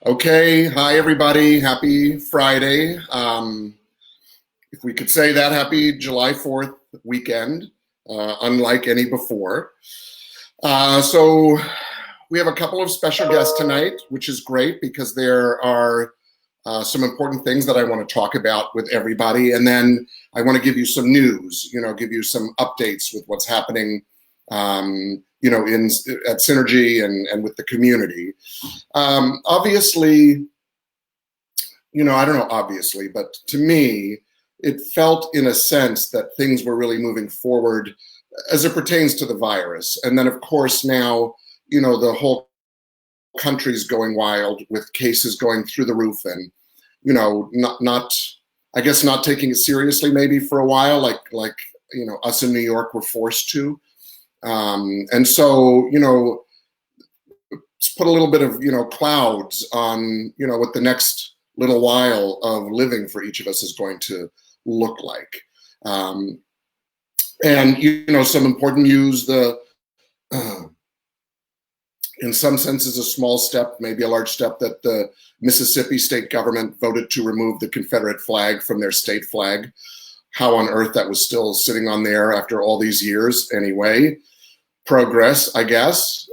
Okay, hi everybody. Happy Friday. If we could say that, happy July 4th weekend, unlike any before. So we have a couple of special guests tonight, which is great because there are some important things that I want to talk about with everybody. And then I want to give you some news, give you some updates with what's happening, at Synergy and with the community. Obviously, I don't know, obviously, but to me, it felt in a sense that things were really moving forward as it pertains to the virus. And then, of course, now, the whole country's going wild with cases going through the roof and, I guess not taking it seriously maybe for a while, like us in New York were forced to. And so, put a little bit of clouds on what the next little while of living for each of us is going to look like. And some important news, in some senses a small step, maybe a large step, that the Mississippi state government voted to remove the Confederate flag from their state flag. How on earth that was still sitting on there after all these years anyway. Progress, I guess.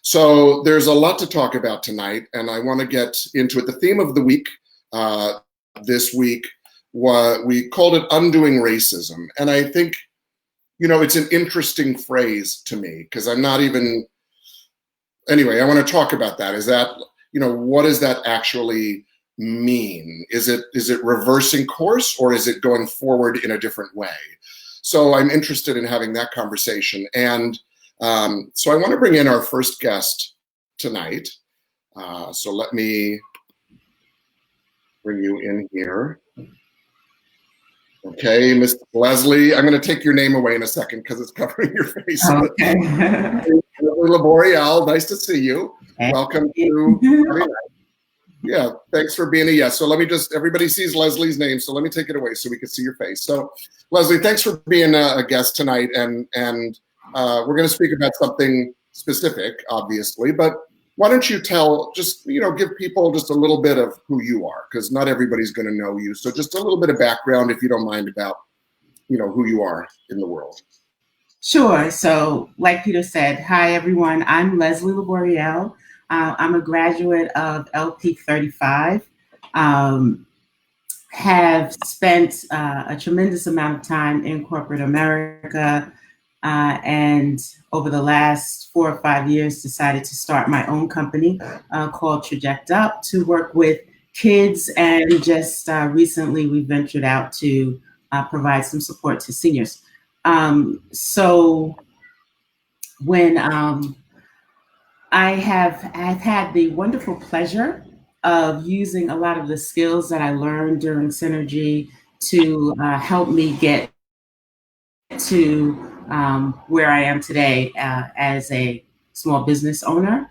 So there's a lot to talk about tonight, and I want to get into it. The theme of the week this week, we called it Undoing Racism. And I think, it's an interesting phrase to me because I'm not even, anyway, I want to talk about that. Is that, what does that actually mean? Is it reversing course, or is it going forward in a different way? So I'm interested in having that conversation. And so I want to bring in our first guest tonight. So let me bring you in here. Okay, Miss Leslie, I'm going to take your name away in a second because it's covering your face. Okay. Leslie Laboriel, nice to see you. Welcome to. Yeah, thanks for being a yes. So everybody sees Leslie's name, so let me take it away so we can see your face. So Leslie, thanks for being a guest tonight, and we're going to speak about something specific, obviously, but why don't you give people just a little bit of who you are, because not everybody's going to know you. So just a little bit of background, if you don't mind, about, who you are in the world. Sure. So like Peter said, hi, everyone. I'm Leslie Laboriel. I'm a graduate of LP 35. Have spent a tremendous amount of time in corporate America, and over the last 4 or 5 years decided to start my own company called Traject Up to work with kids, and just recently we ventured out to provide some support to seniors. So when I've had the wonderful pleasure of using a lot of the skills that I learned during Synergy to help me get to where I am today as a small business owner.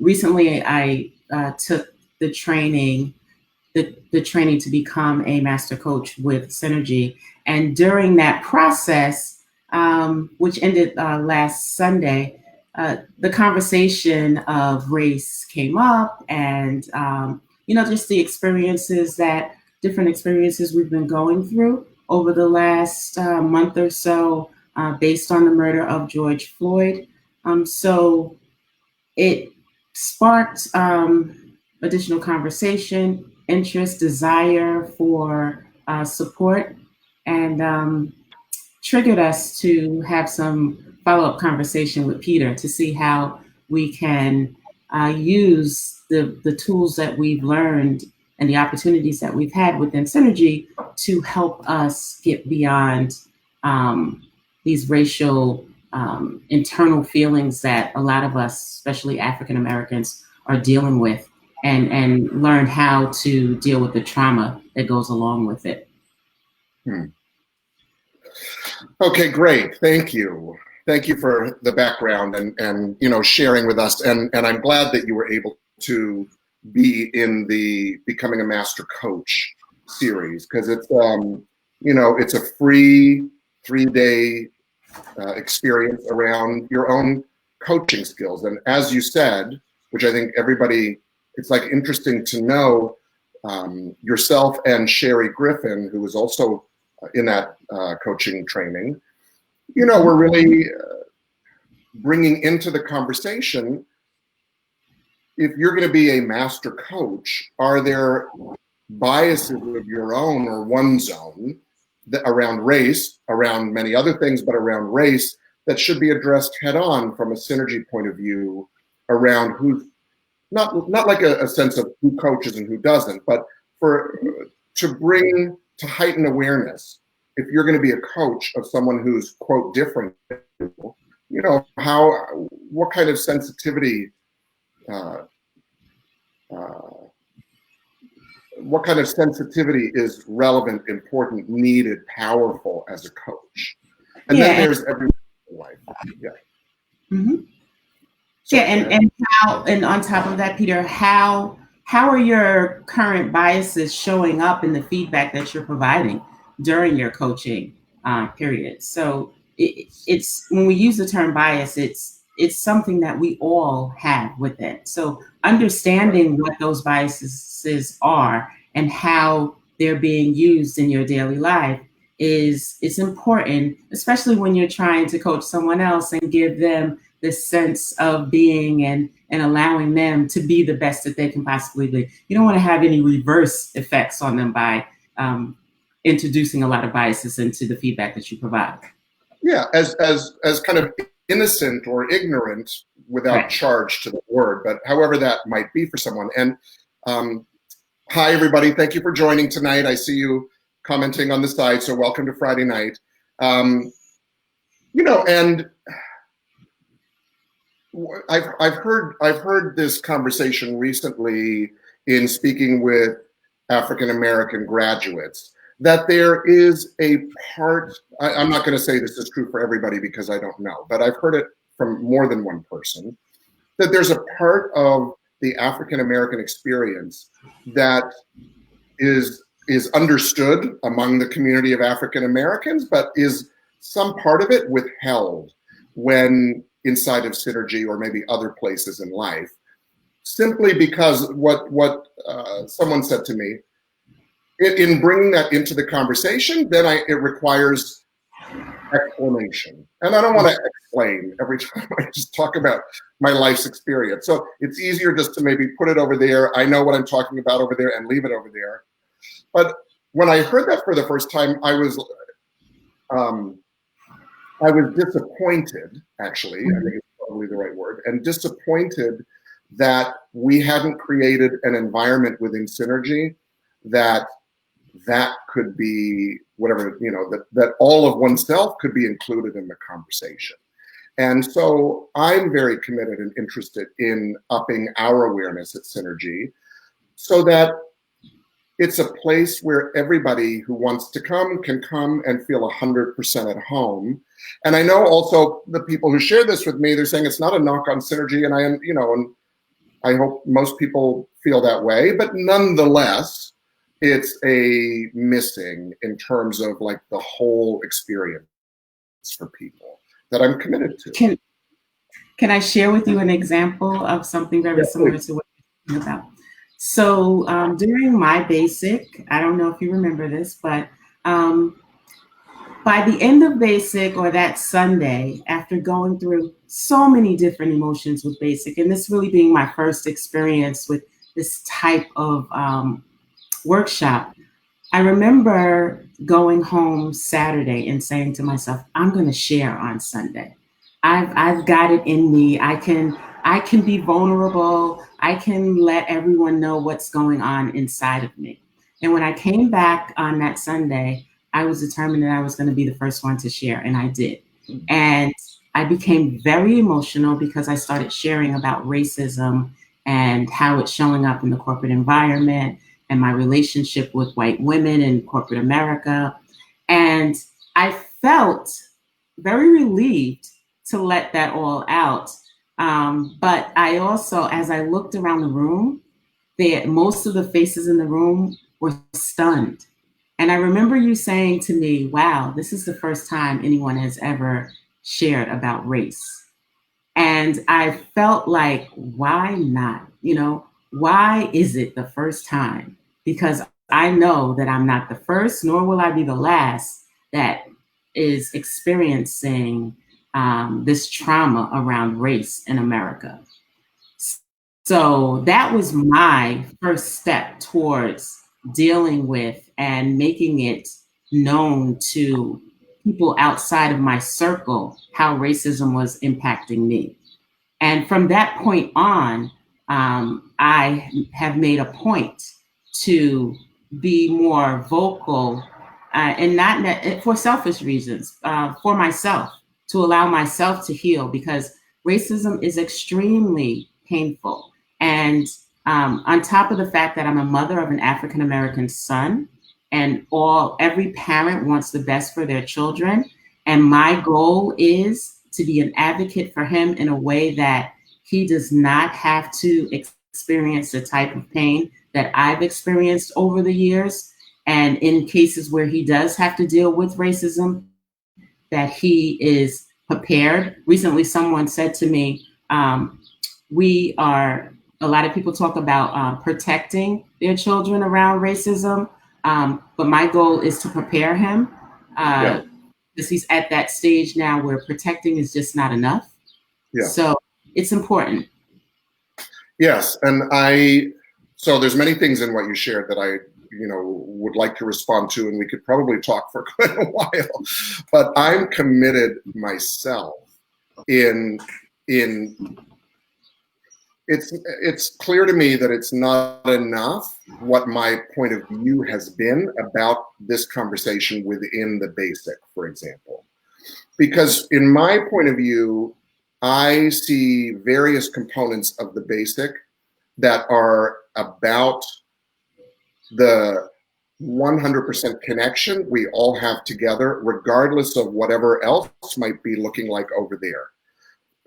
Recently, I took the training to become a master coach with Synergy, and during that process, which ended last Sunday, the conversation of race came up, and just the different experiences we've been going through over the last month or so, based on the murder of George Floyd. So it sparked additional conversation, interest, desire for support, and triggered us to have some follow-up conversation with Peter to see how we can use the tools that we've learned and the opportunities that we've had within Synergy to help us get beyond these racial internal feelings that a lot of us, especially African Americans, are dealing with, and learn how to deal with the trauma that goes along with it. Okay, great. Thank you. Thank you for the background and sharing with us. And I'm glad that you were able to be in the Becoming a Master Coach series, because it's it's a free 3-day experience around your own coaching skills. And as you said, which I think everybody, it's like interesting to know. Yourself and Sherry Griffin, who was also in that coaching training, we're really bringing into the conversation, if you're going to be a master coach, are there biases of your own or one's own around race, around many other things, but around race, that should be addressed head on from a synergy point of view around who's not like a sense of who coaches and who doesn't, but to heighten awareness. If you're going to be a coach of someone who's, quote, different, what kind of sensitivity, is relevant, important, needed, powerful as a coach? And then there's everyone in life. Yeah. Mm-hmm. So, and on top of that, Peter, how are your current biases showing up in the feedback that you're providing during your coaching period? So it's when we use the term bias, it's something that we all have within. So understanding what those biases are and how they're being used in your daily life it's important, especially when you're trying to coach someone else and give them the sense of being and allowing them to be the best that they can possibly be. You don't want to have any reverse effects on them by introducing a lot of biases into the feedback that you provide. Yeah, as kind of innocent or ignorant without charge to the word, but however that might be for someone. And hi, everybody. Thank you for joining tonight. I see you commenting on the side, so welcome to Friday night. And I've heard this conversation recently in speaking with African American graduates, that there is a part, I'm not going to say this is true for everybody because I don't know, but I've heard it from more than one person, that there's a part of the African American experience that is understood among the community of African Americans, but is some part of it withheld when inside of Synergy or maybe other places in life, simply because what someone said to me, in bringing that into the conversation, then it requires explanation. And I don't want to explain every time I just talk about my life's experience. So it's easier just to maybe put it over there. I know what I'm talking about over there and leave it over there. But when I heard that for the first time, I was disappointed, actually, I think it's probably the right word, and disappointed that we hadn't created an environment within Synergy that could be whatever, that all of oneself could be included in the conversation. And so I'm very committed and interested in upping our awareness at Synergy so that it's a place where everybody who wants to come can come and feel 100% at home. And I know also the people who share this with me, they're saying it's not a knock on Synergy, and and I hope most people feel that way, but nonetheless, it's a missing in terms of like the whole experience for people that I'm committed to. Can I share with you an example of something very similar to what you're talking about? So during my basic, I don't know if you remember this, but by the end of basic or that Sunday, after going through so many different emotions with basic, and this really being my first experience with this type of workshop, I remember going home Saturday and saying to myself, I'm going to share on Sunday. I've got it in me. I can be vulnerable. I can let everyone know what's going on inside of me. And when I came back on that Sunday, I was determined that I was going to be the first one to share, and I did. And I became very emotional because I started sharing about racism and how it's showing up in the corporate environment and my relationship with white women in corporate America. And I felt very relieved to let that all out. But I also, as I looked around the room, most of the faces in the room were stunned. And I remember you saying to me, wow, this is the first time anyone has ever shared about race. And I felt like, why not? Why is it the first time? Because I know that I'm not the first, nor will I be the last that is experiencing this trauma around race in America. So that was my first step towards dealing with and making it known to people outside of my circle how racism was impacting me. And from that point on, I have made a point to be more vocal and not for selfish reasons, for myself, to allow myself to heal because racism is extremely painful. And on top of the fact that I'm a mother of an African American son, and every parent wants the best for their children, and my goal is to be an advocate for him in a way that he does not have to experience the type of pain that I've experienced over the years. And in cases where he does have to deal with racism, that he is prepared. Recently, someone said to me, a lot of people talk about protecting their children around racism, but my goal is to prepare him because he's at that stage now where protecting is just not enough. Yeah. So it's important. Yes, and so there's many things in what you shared that I would like to respond to, and we could probably talk for quite a while. But I'm committed myself in it's clear to me that it's not enough what my point of view has been about this conversation within the basic, for example. Because in my point of view, I see various components of the basic that are about the 100% connection we all have together, regardless of whatever else might be looking like over there,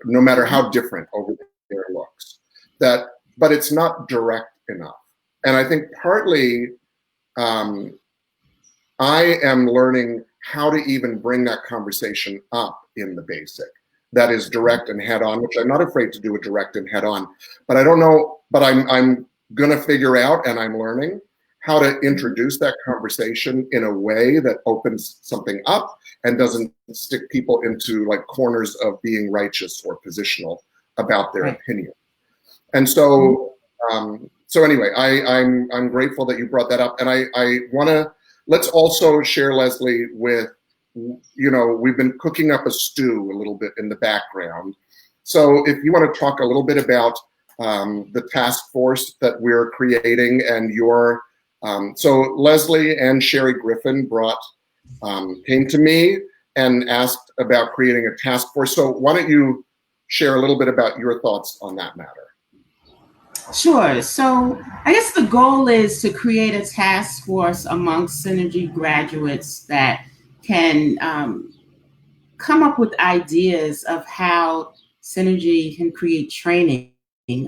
no matter how different over there looks. But it's not direct enough. And I think partly I am learning how to even bring that conversation up in the basic. That is direct and head on, which I'm not afraid to do it direct and head on. But I don't know, but I'm gonna figure out, and I'm learning how to introduce that conversation in a way that opens something up and doesn't stick people into like corners of being righteous or positional about their opinion. And so, anyway, I'm grateful that you brought that up, and I wanna, let's also share, Leslie, with, we've been cooking up a stew a little bit in the background. So if you want to talk a little bit about the task force that we're creating and so Leslie and Sherry Griffin came to me and asked about creating a task force. So why don't you share a little bit about your thoughts on that matter? Sure. So I guess the goal is to create a task force amongst Synergy graduates that can come up with ideas of how Synergy can create training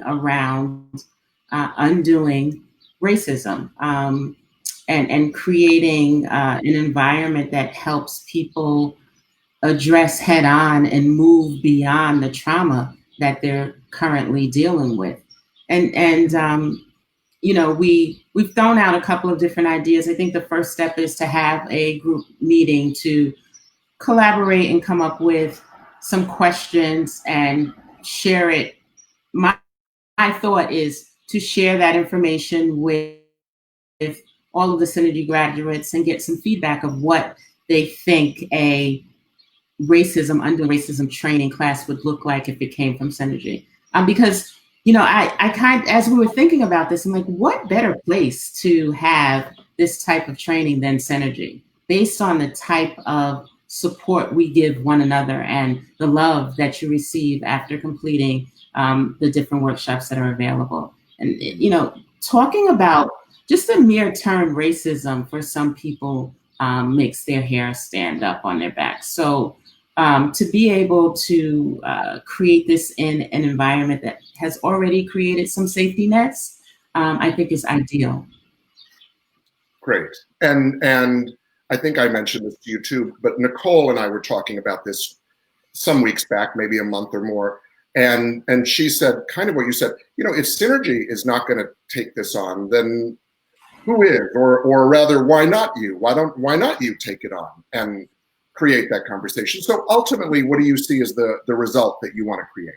around undoing racism and creating an environment that helps people address head on and move beyond the trauma that they're currently dealing with. And we've thrown out a couple of different ideas. I think the first step is to have a group meeting to collaborate and come up with some questions and share it. My thought is to share that information with all of the Synergy graduates and get some feedback of what they think a undoing racism training class would look like if it came from Synergy. Because I as we were thinking about this, I'm like, what better place to have this type of training than Synergy, based on the type of support we give one another and the love that you receive after completing the different workshops that are available. And, talking about just the mere term racism for some people makes their hair stand up on their back. So to be able to create this in an environment that has already created some safety nets, I think is ideal. Great. And I think I mentioned this to you too, but Nicole and I were talking about this some weeks back, maybe a month or more, And she said kind of what you said, if Synergy is not going to take this on, then who is? Or rather, why not you? Why not you take it on and create that conversation? So ultimately, what do you see as the result that you want to create?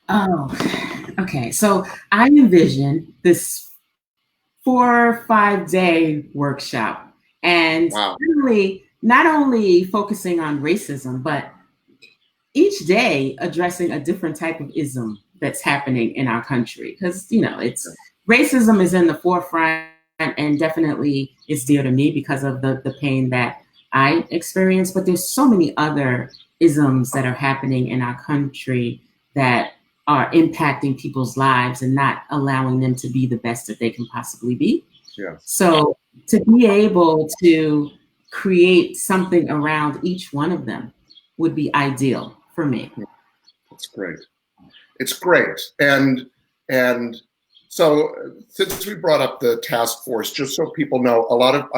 Oh, okay. So I envision this 4 or 5 day workshop, and Wow. really not only focusing on racism, but each day addressing a different type of ism that's happening in our country. Because, it's racism is in the forefront, and definitely it's dear to me because of the pain that I experienced. But there's so many other isms that are happening in our country that are impacting people's lives and not allowing them to be the best that they can possibly be. Yeah. So to be able to create something around each one of them would be ideal for me. That's great. It's great. And so since we brought up the task force, just so people know, a lot of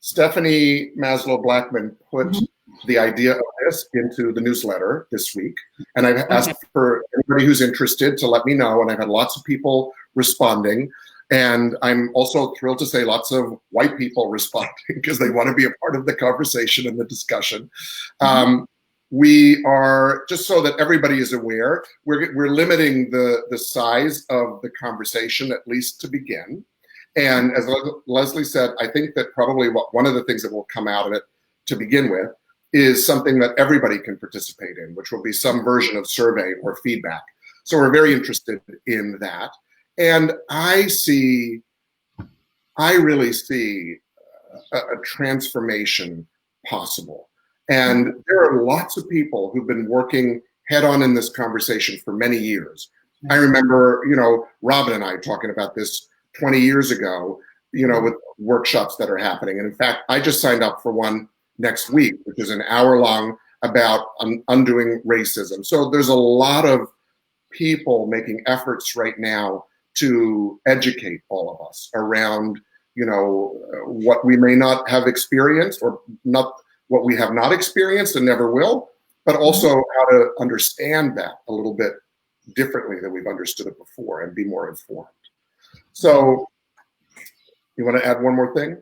Stephanie Maslow Blackman put the idea of this into the newsletter this week. And I've asked for anybody who's interested to let me know. And I've had lots of people responding. And I'm also thrilled to say lots of white people responding because they want to be a part of the conversation and the discussion. We are, just so that everybody is aware, we're limiting the size of the conversation, at least to begin. And as Leslie said, I think that probably one of the things that will come out of it to begin with is something that everybody can participate in, which will be some version of survey or feedback. So we're very interested in that. And I really see a transformation possible. And there are lots of people who've been working head on in this conversation for many years. I remember, Robin and I talking about this 20 years ago, with workshops that are happening. And in fact, I just signed up for one next week, which is an hour long about undoing racism. So there's a lot of people making efforts right now to educate all of us around, what we may not have experienced or not what we have not experienced and never will, but also how to understand that a little bit differently than we've understood it before and be more informed. So you want to add one more thing?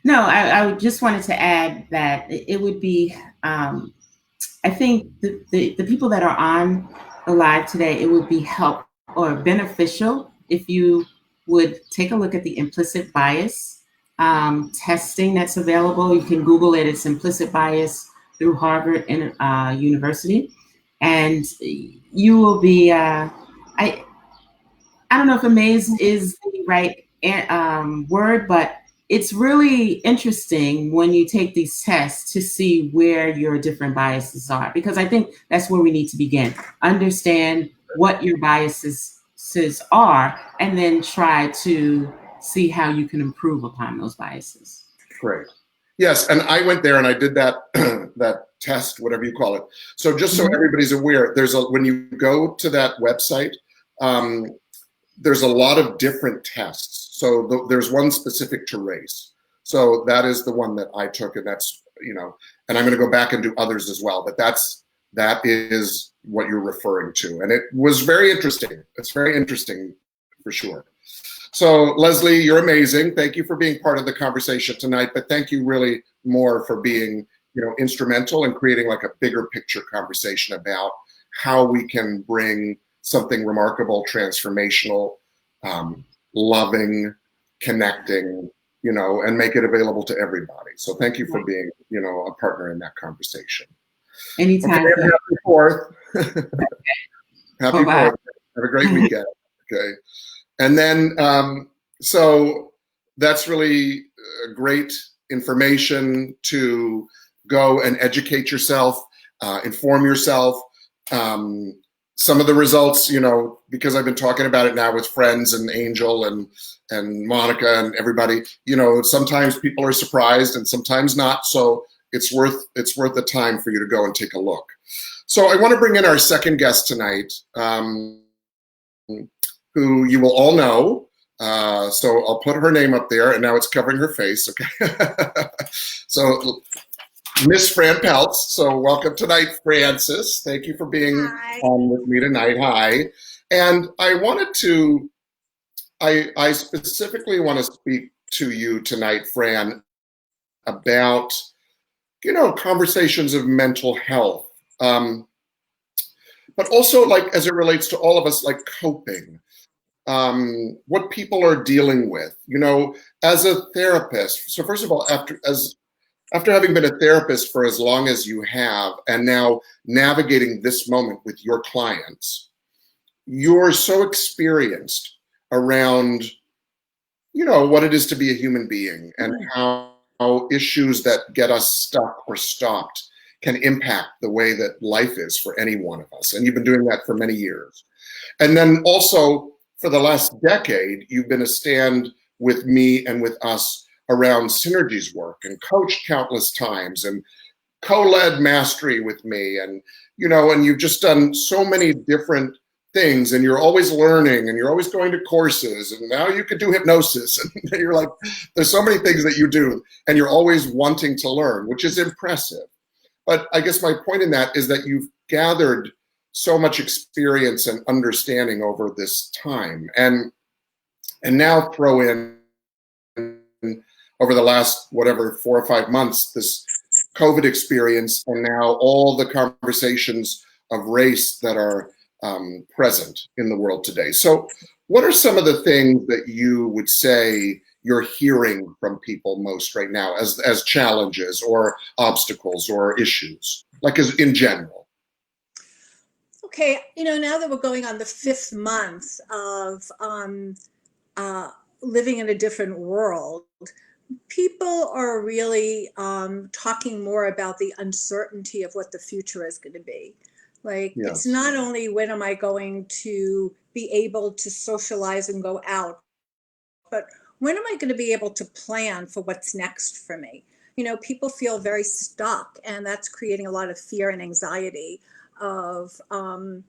No, I just wanted to add that it would be, I think the people that are on the live today, it would be help or beneficial if you would take a look at the implicit bias testing that's available. You can Google it. It's implicit bias through Harvard University. And you will be, I don't know if amazed is the right word, but it's really interesting when you take these tests to see where your different biases are, because I think that's where we need to begin. Understand what your biases are, and then try to see how you can improve upon those biases. Great. Yes, and I went there and I did that that test, whatever you call it. So just so everybody's aware, when you go to that website, there's a lot of different tests. So there's one specific to race. So that is the one that I took, and that's, and I'm going to go back and do others as well. But that is what you're referring to, and it was very interesting. It's very interesting for sure. So Leslie, you're amazing. Thank you for being part of the conversation tonight, but thank you really more for being, instrumental in creating like a bigger picture conversation about how we can bring something remarkable, transformational, loving, connecting, and make it available to everybody. So thank you for being, a partner in that conversation. Anytime. Okay, happy 4th. Happy 4th. Have a great weekend. Okay. And then, so that's really great information to go and educate yourself, inform yourself. Some of the results, because I've been talking about it now with friends and Angel and Monica and everybody, sometimes people are surprised and sometimes not. So it's worth the time for you to go and take a look. So I want to bring in our second guest tonight, who you will all know. So I'll put her name up there, and now it's covering her face. Okay. So Miss Fran Peltz. So welcome tonight, Francis. Thank you for being Hi. on with me tonight. Hi. And I specifically want to speak to you tonight, Fran, about, conversations of mental health. But also like as it relates to all of us, like coping, what people are dealing with, as a therapist. So first of all, after having been a therapist for as long as you have, and now navigating this moment with your clients, you're so experienced around, what it is to be a human being and how issues that get us stuck or stopped can impact the way that life is for any one of us. And you've been doing that for many years. And then also for the last decade, you've been a stand with me and with us around synergies work and coached countless times and co-led mastery with me. And, and you've just done so many different things, and you're always learning and you're always going to courses, and now you could do hypnosis. And you're like, there's so many things that you do and you're always wanting to learn, which is impressive. But I guess my point in that is that you've gathered so much experience and understanding over this time. And now throw in over the last, 4 or 5 months, this COVID experience, and now all the conversations of race that are present in the world today. So what are some of the things that you would say you're hearing from people most right now as challenges or obstacles or issues, like as in general? Okay, now that we're going on the 5th month of living in a different world, people are really talking more about the uncertainty of what the future is going to be. Like, it's Yes. not only when am I going to be able to socialize and go out, but when am I going to be able to plan for what's next for me? People feel very stuck, and that's creating a lot of fear and anxiety of, are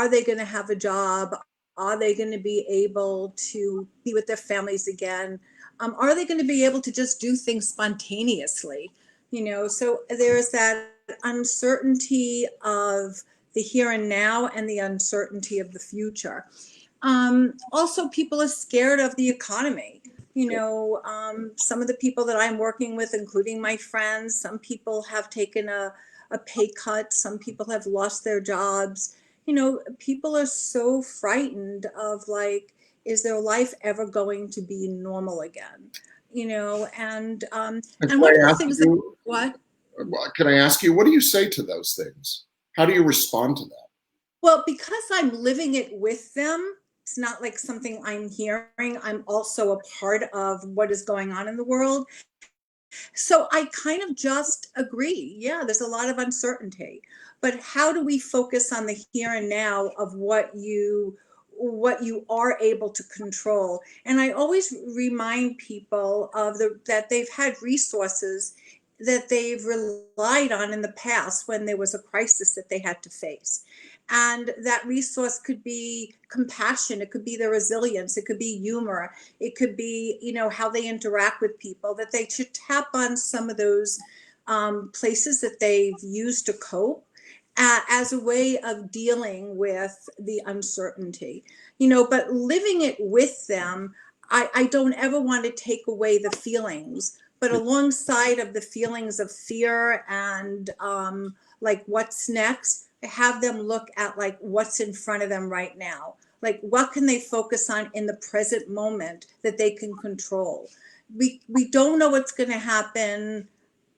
they going to have a job? Are they going to be able to be with their families again? Are they going to be able to just do things spontaneously? So there's that uncertainty of the here and now and the uncertainty of the future. Also, people are scared of the economy. Some of the people that I'm working with, including my friends, some people have taken a pay cut. Some people have lost their jobs. People are so frightened of, like, is their life ever going to be normal again? And And one of the things that, what? can I ask you, what do you say to those things? How do you respond to that? Well, because I'm living it with them, it's not like something I'm hearing. I'm also a part of what is going on in the world. So I kind of just agree. Yeah, there's a lot of uncertainty. But how do we focus on the here and now of what you are able to control? And I always remind people of that they've had resources that they've relied on in the past when there was a crisis that they had to face. And that resource could be compassion, it could be their resilience, it could be humor, it could be, how they interact with people, that they should tap on some of those places that they've used to cope as a way of dealing with the uncertainty. But living it with them, I don't ever want to take away the feelings, but alongside of the feelings of fear and like what's next, have them look at like what's in front of them right now. Like, what can they focus on in the present moment that they can control? We don't know what's going to happen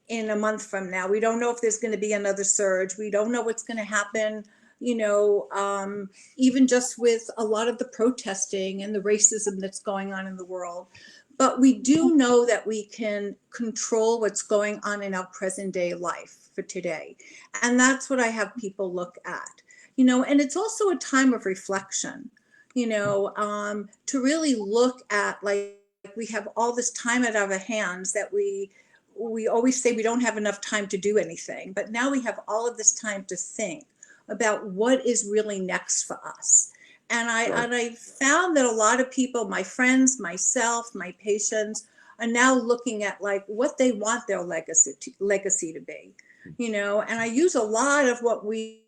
in a month from now. We don't know if there's going to be another surge. We don't know what's going to happen, even just with a lot of the protesting and the racism that's going on in the world. But we do know that we can control what's going on in our present day life for today. And that's what I have people look at, and it's also a time of reflection, to really look at, like, we have all this time at our hands that we always say we don't have enough time to do anything, but now we have all of this time to think about what is really next for us. And I found that a lot of people, my friends, myself, my patients, are now looking at like what they want their legacy to be, you know. And I use a lot of what we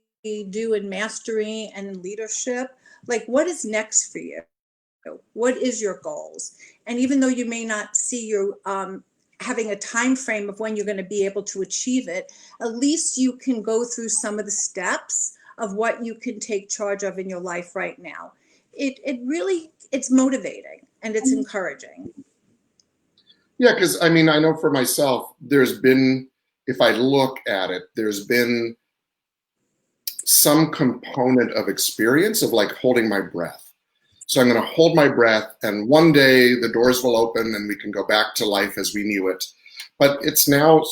do in mastery and in leadership, like what is next for you? What is your goals? And even though you may not see your having a time frame of when you're going to be able to achieve it, at least you can go through some of the steps of what you can take charge of in your life right now. It really, it's motivating and it's encouraging. Yeah, because I mean, I know for myself, there's been, if I look at it, there's been some component of experience of like holding my breath. So I'm going to hold my breath, and one day the doors will open and we can go back to life as we knew it. But it's now,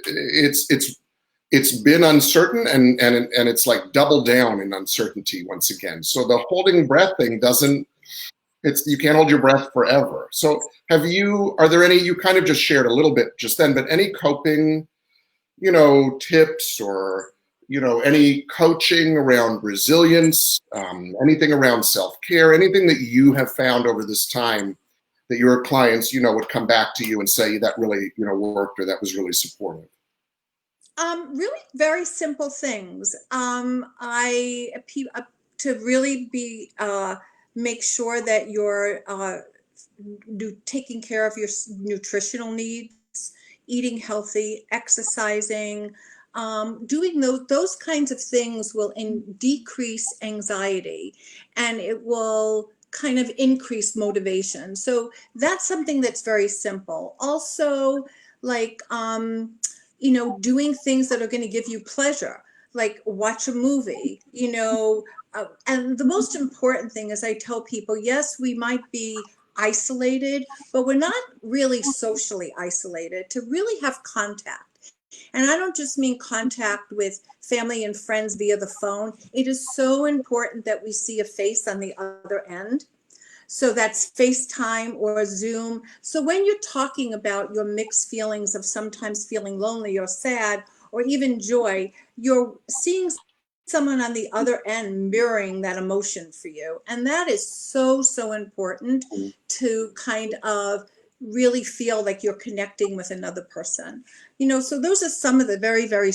it's been uncertain, and it's like double down in uncertainty once again. So the holding breath thing doesn't, you can't hold your breath forever. So are there any, you kind of just shared a little bit just then, but any coping, tips or, any coaching around resilience, anything around self-care, anything that you have found over this time that your clients, would come back to you and say that really, worked, or that was really supportive? Really very simple things. To really be, make sure that you're taking care of your nutritional needs, eating healthy, exercising, doing those kinds of things will decrease anxiety, and it will kind of increase motivation. So that's something that's very simple. Also, like, doing things that are going to give you pleasure, like watch a movie, and the most important thing is I tell people, yes, we might be isolated, but we're not really socially isolated, to really have contact. And I don't just mean contact with family and friends via the phone. It is so important that we see a face on the other end. So that's FaceTime or Zoom. So when you're talking about your mixed feelings of sometimes feeling lonely or sad or even joy, you're seeing someone on the other end mirroring that emotion for you. And that is so, so important to kind of really feel like you're connecting with another person. So those are some of the very, very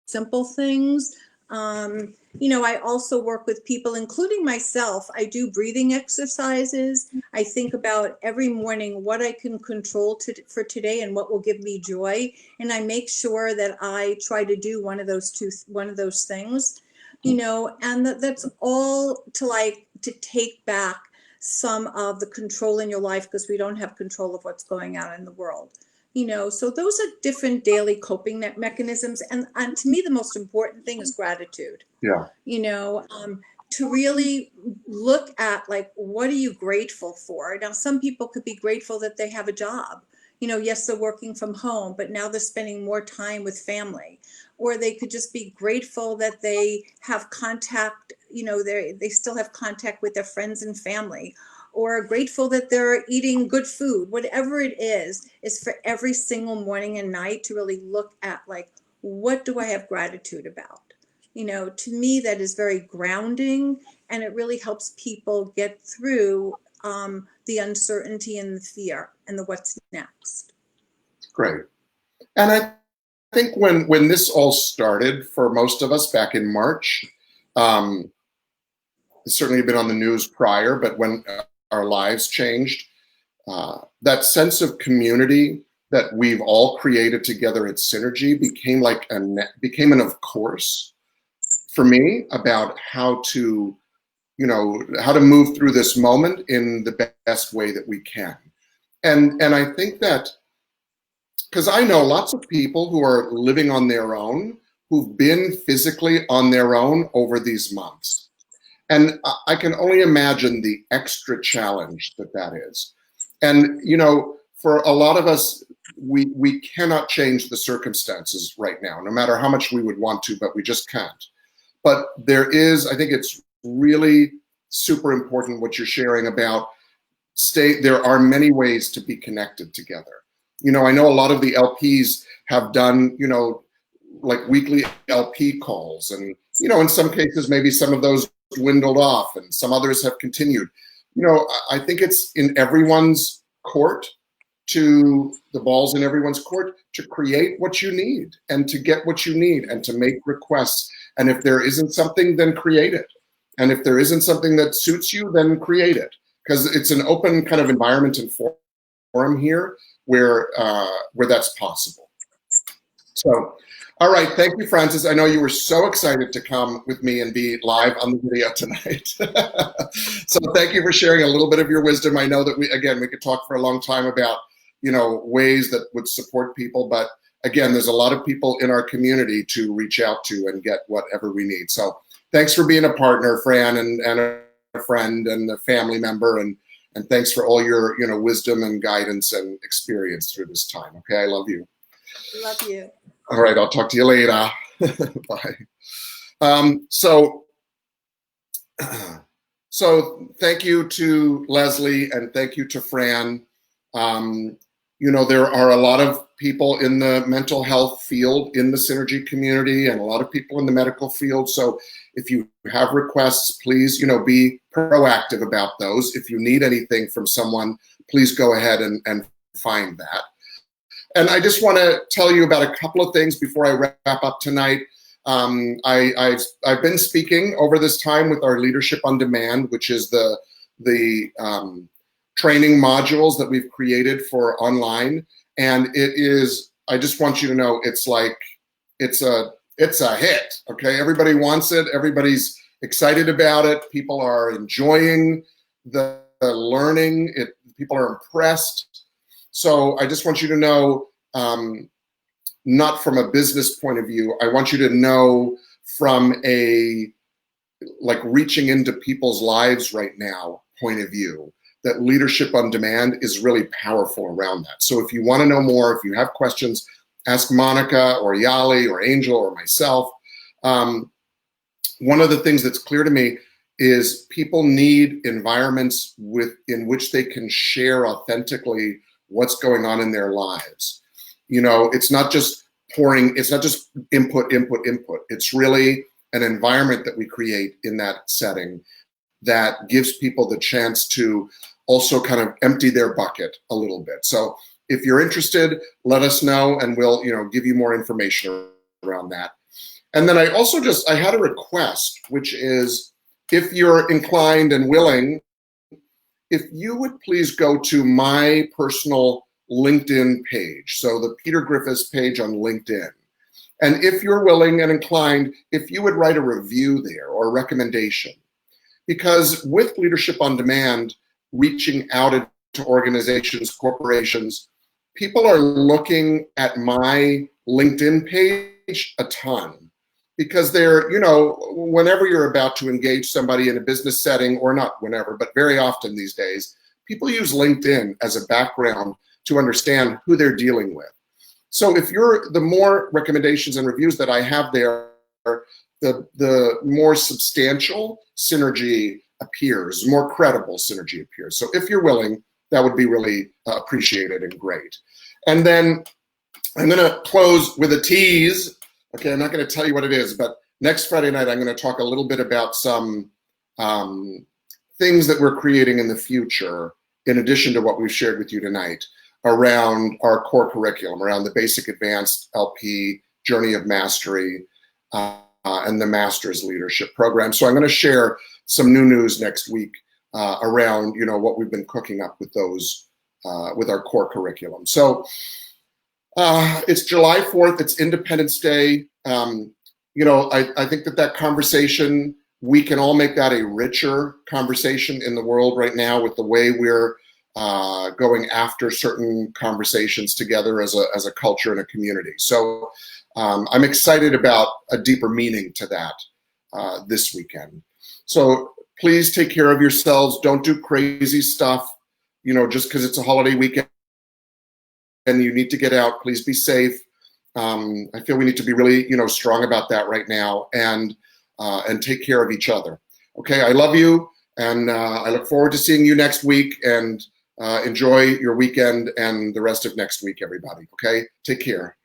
simple things. I also work with people, including myself. I do breathing exercises. I think about every morning what I can control for today and what will give me joy. And I make sure that I try to do one of those things, and that's all to take back some of the control in your life, because we don't have control of what's going on in the world. So those are different daily coping mechanisms. And to me, the most important thing is gratitude. Yeah. To really look at, like, what are you grateful for? Now, some people could be grateful that they have a job. Yes, they're working from home, but now they're spending more time with family. Or they could just be grateful that they have contact, they still have contact with their friends and family. Or grateful that they're eating good food. Whatever it is for every single morning and night to really look at, like, what do I have gratitude about? To me, that is very grounding, and it really helps people get through the uncertainty and the fear and the what's next. Great. And I think when this all started for most of us back in March, it's certainly been on the news prior, but when our lives changed, that sense of community that we've all created together at Synergy became became an of course for me about how to move through this moment in the best way that we can. And I think that, because I know lots of people who are living on their own, who've been physically on their own over these months. And I can only imagine the extra challenge that is. And, for a lot of us, we cannot change the circumstances right now, no matter how much we would want to, but we just can't. But I think it's really super important what you're sharing about there are many ways to be connected together. I know a lot of the LPs have done, like weekly LP calls, and, in some cases, maybe some of those dwindled off and some others have continued. I think it's in everyone's court to the balls in everyone's court to create what you need and to get what you need and to make requests. And if there isn't something, then create it. And if there isn't something that suits you, then create it. Because it's an open kind of environment and forum here where that's possible. So, all right, thank you, Francis. I know you were so excited to come with me and be live on the video tonight. So thank you for sharing a little bit of your wisdom. I know that we could talk for a long time about, ways that would support people, but again, there's a lot of people in our community to reach out to and get whatever we need. So thanks for being a partner, Fran, and a friend and a family member, and thanks for all your, wisdom and guidance and experience through this time. Okay, I love you. Love you. All right, I'll talk to you later. Bye. So thank you to Leslie and thank you to Fran. There are a lot of people in the mental health field in the Synergy community and a lot of people in the medical field. So if you have requests, please, be proactive about those. If you need anything from someone, please go ahead and find that. And I just want to tell you about a couple of things before I wrap up tonight. I've been speaking over this time with our Leadership on Demand, which is the training modules that we've created for online. And it is, I just want you to know, it's a hit, okay? Everybody wants it. Everybody's excited about it. People are enjoying the learning. People are impressed. So I just want you to know, not from a business point of view, I want you to know from reaching into people's lives right now point of view, that Leadership on Demand is really powerful around that. So if you want to know more, if you have questions, ask Monica or Yali or Angel or myself. One of the things that's clear to me is people need environments in which they can share authentically what's going on in their lives. It's not just it's not just input. It's really an environment that we create in that setting that gives people the chance to also kind of empty their bucket a little bit. So if you're interested, let us know and we'll, give you more information around that. And then I had a request, which is if you're inclined and willing, if you would please go to my personal LinkedIn page, so the Peter Griffiths page on LinkedIn. And if you're willing and inclined, if you would write a review there or a recommendation, because with Leadership on Demand, reaching out to organizations, corporations, people are looking at my LinkedIn page a ton because they're, whenever you're about to engage somebody in a business setting, or not whenever, but very often these days, people use LinkedIn as a background to understand who they're dealing with. So if the more recommendations and reviews that I have there, the more substantial Synergy appears, more credible Synergy appears. So if you're willing, that would be really appreciated and great. And then I'm going to close with a tease. Okay, I'm not going to tell you what it is, but next Friday night, I'm going to talk a little bit about some things that we're creating in the future, in addition to what we've shared with you tonight, around our core curriculum, around the basic, advanced, LP, Journey of Mastery, and the Master's Leadership Program. So I'm going to share some new news next week around, what we've been cooking up with those, with our core curriculum. So it's July 4th, it's Independence Day. I think that conversation, we can all make that a richer conversation in the world right now with the way we're going after certain conversations together as a culture and a community. So I'm excited about a deeper meaning to that this weekend. So please take care of yourselves. Don't do crazy stuff, just because it's a holiday weekend and you need to get out. Please be safe. I feel we need to be really, strong about that right now and take care of each other. Okay, I love you, and I look forward to seeing you next week, and enjoy your weekend and the rest of next week, everybody. Okay, take care.